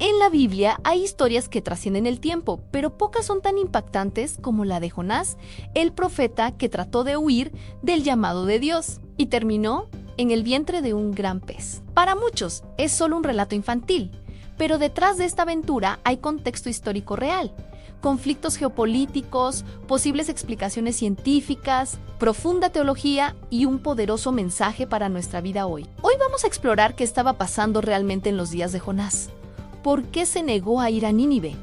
En la Biblia hay historias que trascienden el tiempo, pero pocas son tan impactantes como la de Jonás, el profeta que trató de huir del llamado de Dios y terminó en el vientre de un gran pez. Para muchos es solo un relato infantil, pero detrás de esta aventura hay contexto histórico real, conflictos geopolíticos, posibles explicaciones científicas, profunda teología y un poderoso mensaje para nuestra vida hoy. Hoy vamos a explorar qué estaba pasando realmente en los días de Jonás. ¿Por qué se negó a ir a Nínive?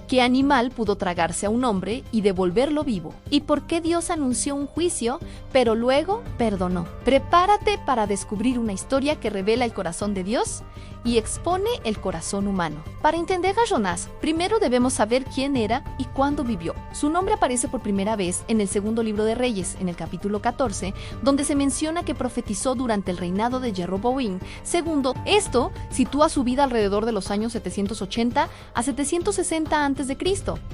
¿Qué animal pudo tragarse a un hombre y devolverlo vivo? ¿Y por qué Dios anunció un juicio, pero luego perdonó? Prepárate para descubrir una historia que revela el corazón de Dios y expone el corazón humano. Para entender a Jonás, primero debemos saber quién era y cuándo vivió. Su nombre aparece por primera vez en el segundo libro de Reyes, en el capítulo 14, donde se menciona que profetizó durante el reinado de Jeroboam II. Esto sitúa su vida alrededor de los años 780 a 760 a.C.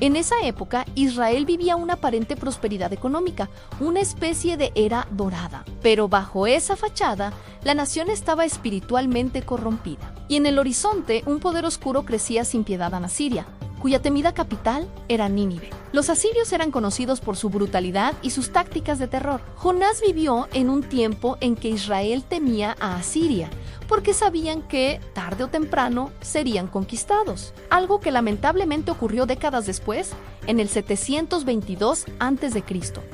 En esa época, Israel vivía una aparente prosperidad económica, una especie de era dorada. Pero bajo esa fachada, la nación estaba espiritualmente corrompida. Y en el horizonte, un poder oscuro crecía sin piedad en Asiria, cuya temida capital era Nínive. Los asirios eran conocidos por su brutalidad y sus tácticas de terror. Jonás vivió en un tiempo en que Israel temía a Asiria, porque sabían que, tarde o temprano, serían conquistados. Algo que lamentablemente ocurrió décadas después, en el 722 a.C.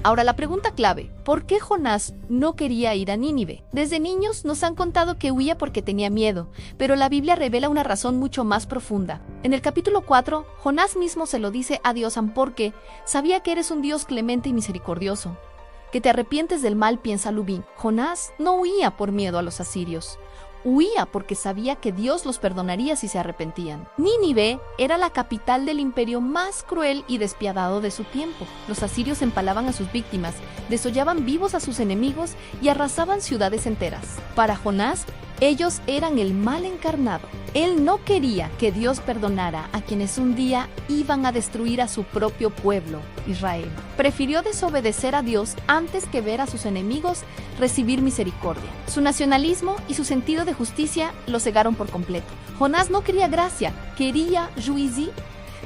Ahora la pregunta clave, ¿por qué Jonás no quería ir a Nínive? Desde niños nos han contado que huía porque tenía miedo, pero la Biblia revela una razón mucho más profunda. En el capítulo 4, Jonás mismo se lo dice a Dios porque sabía que eres un Dios clemente y misericordioso, que te arrepientes del mal, piensa Lubín. Jonás no huía por miedo a los asirios. Huía porque sabía que Dios los perdonaría si se arrepentían. Nínive era la capital del imperio más cruel y despiadado de su tiempo. Los asirios empalaban a sus víctimas, desollaban vivos a sus enemigos y arrasaban ciudades enteras. Para Jonás, ellos eran el mal encarnado. Él no quería que Dios perdonara a quienes un día iban a destruir a su propio pueblo, Israel. Prefirió desobedecer a Dios antes que ver a sus enemigos recibir misericordia. Su nacionalismo y su sentido de justicia lo cegaron por completo. Jonás no quería gracia, quería juicio.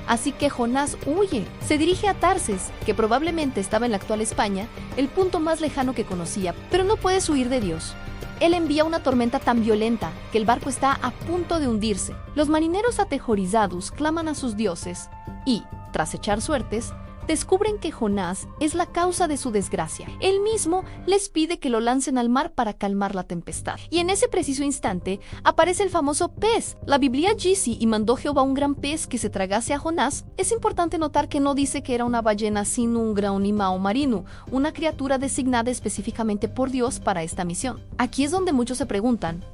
Así que Jonás huye. Se dirige a Tarsis, que probablemente estaba en la actual España, el punto más lejano que conocía, pero no puedes huir de Dios. Él envía una tormenta tan violenta que el barco está a punto de hundirse. Los marineros aterrorizados claman a sus dioses y, tras echar suertes, descubren que Jonás es la causa de su desgracia. Él mismo les pide que lo lancen al mar para calmar la tempestad. Y en ese preciso instante aparece el famoso pez. La Biblia dice y mandó Jehová un gran pez que se tragase a Jonás. Es importante notar que no dice que era una ballena sino un gran animal marino, una criatura designada específicamente por Dios para esta misión. Aquí es donde muchos se preguntan,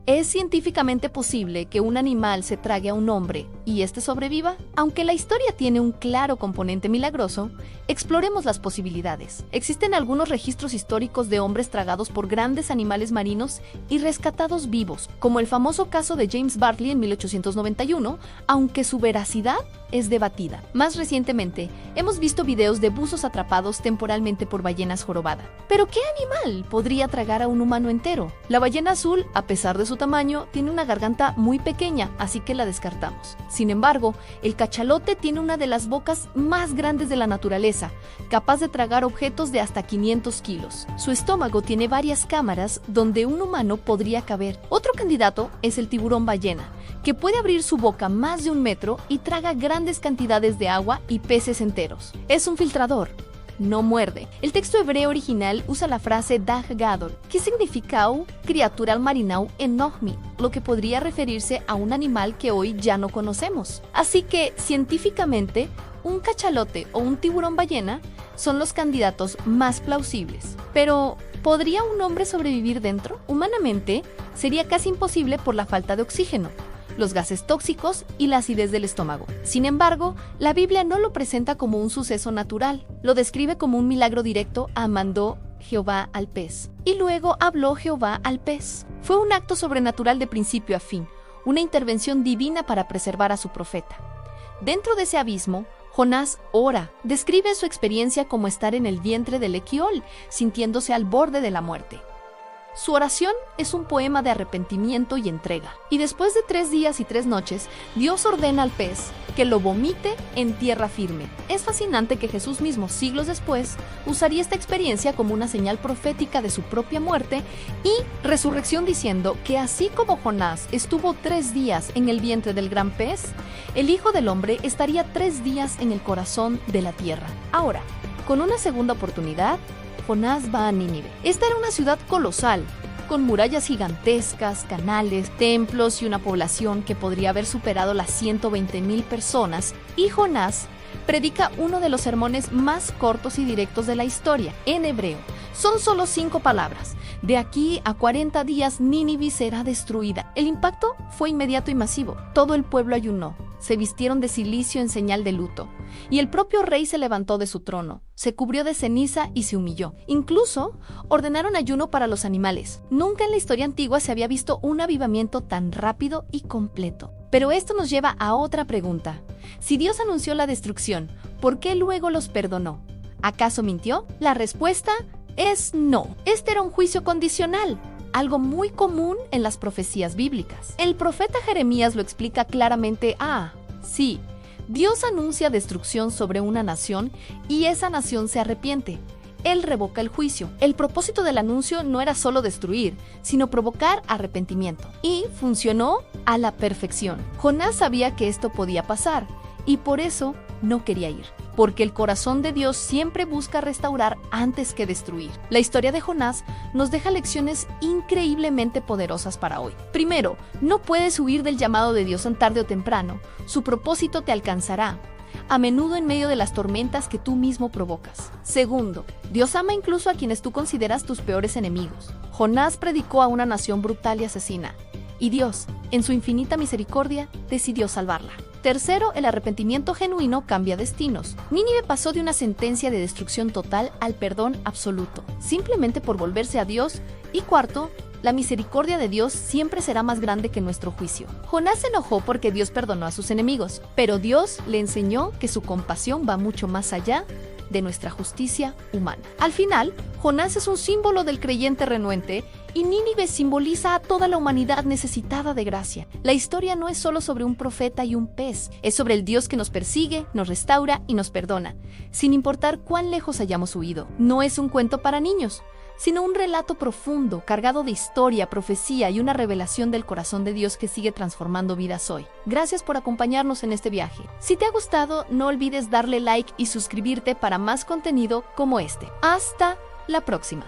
¿es científicamente posible que un animal se trague a un hombre y éste sobreviva? Aunque la historia tiene un claro componente milagroso, exploremos las posibilidades. Existen algunos registros históricos de hombres tragados por grandes animales marinos y rescatados vivos, como el famoso caso de James Bartley en 1891, aunque su veracidad es debatida. Más recientemente, hemos visto videos de buzos atrapados temporalmente por ballenas jorobadas. ¿Pero qué animal podría tragar a un humano entero? La ballena azul, a pesar de su tamaño, tiene una garganta muy pequeña, así que la descartamos. Sin embargo, el cachalote tiene una de las bocas más grandes de la naturaleza, capaz de tragar objetos de hasta 500 kilos. Su estómago tiene varias cámaras donde un humano podría caber. Otro candidato es el tiburón ballena, que puede abrir su boca más de 1 metro y traga grandes cantidades de agua y peces enteros. Es un filtrador. No muerde. El texto hebreo original usa la frase Dag Gadol, que significa criatura marinau enohmi, lo que podría referirse a un animal que hoy ya no conocemos. Así que, científicamente, un cachalote o un tiburón ballena son los candidatos más plausibles. Pero, ¿podría un hombre sobrevivir dentro? Humanamente, sería casi imposible por la falta de oxígeno, los gases tóxicos y la acidez del estómago. Sin embargo, la Biblia no lo presenta como un suceso natural, lo describe como un milagro directo. Mandó Jehová al pez. Y luego habló Jehová al pez. Fue un acto sobrenatural de principio a fin, una intervención divina para preservar a su profeta. Dentro de ese abismo, Jonás ora, describe su experiencia como estar en el vientre del Equiol, sintiéndose al borde de la muerte. Su oración es un poema de arrepentimiento y entrega. Y después de 3 días y 3 noches, Dios ordena al pez que lo vomite en tierra firme. Es fascinante que Jesús mismo, siglos después, usaría esta experiencia como una señal profética de su propia muerte y resurrección, diciendo que así como Jonás estuvo 3 días en el vientre del gran pez, el Hijo del Hombre estaría 3 días en el corazón de la tierra. Ahora, con una segunda oportunidad, Jonás va a Nínive. Esta era una ciudad colosal, con murallas gigantescas, canales, templos y una población que podría haber superado las 120,000 personas, y Jonás predica uno de los sermones más cortos y directos de la historia, en hebreo. Son solo 5 palabras. De aquí a 40 días Nínive será destruida. El impacto fue inmediato y masivo. Todo el pueblo ayunó. Se vistieron de cilicio en señal de luto. Y el propio rey se levantó de su trono, se cubrió de ceniza y se humilló. Incluso ordenaron ayuno para los animales. Nunca en la historia antigua se había visto un avivamiento tan rápido y completo. Pero esto nos lleva a otra pregunta. Si Dios anunció la destrucción, ¿por qué luego los perdonó? ¿Acaso mintió? La respuesta es no. Este era un juicio condicional, algo muy común en las profecías bíblicas. El profeta Jeremías lo explica claramente. Sí, Dios anuncia destrucción sobre una nación y esa nación se arrepiente. Él revoca el juicio. El propósito del anuncio no era solo destruir, sino provocar arrepentimiento. Y funcionó a la perfección. Jonás sabía que esto podía pasar y por eso no quería ir. Porque el corazón de Dios siempre busca restaurar antes que destruir. La historia de Jonás nos deja lecciones increíblemente poderosas para hoy. Primero, no puedes huir del llamado de Dios tan tarde o temprano. Su propósito te alcanzará, a menudo en medio de las tormentas que tú mismo provocas. Segundo, Dios ama incluso a quienes tú consideras tus peores enemigos. Jonás predicó a una nación brutal y asesina, y Dios, en su infinita misericordia, decidió salvarla. Tercero, el arrepentimiento genuino cambia destinos. Nínive pasó de una sentencia de destrucción total al perdón absoluto, simplemente por volverse a Dios. Y cuarto, la misericordia de Dios siempre será más grande que nuestro juicio. Jonás se enojó porque Dios perdonó a sus enemigos, pero Dios le enseñó que su compasión va mucho más allá de nuestra justicia humana. Al final, Jonás es un símbolo del creyente renuente y Nínive simboliza a toda la humanidad necesitada de gracia. La historia no es solo sobre un profeta y un pez, es sobre el Dios que nos persigue, nos restaura y nos perdona, sin importar cuán lejos hayamos huido. No es un cuento para niños, sino un relato profundo, cargado de historia, profecía y una revelación del corazón de Dios que sigue transformando vidas hoy. Gracias por acompañarnos en este viaje. Si te ha gustado, no olvides darle like y suscribirte para más contenido como este. Hasta la próxima.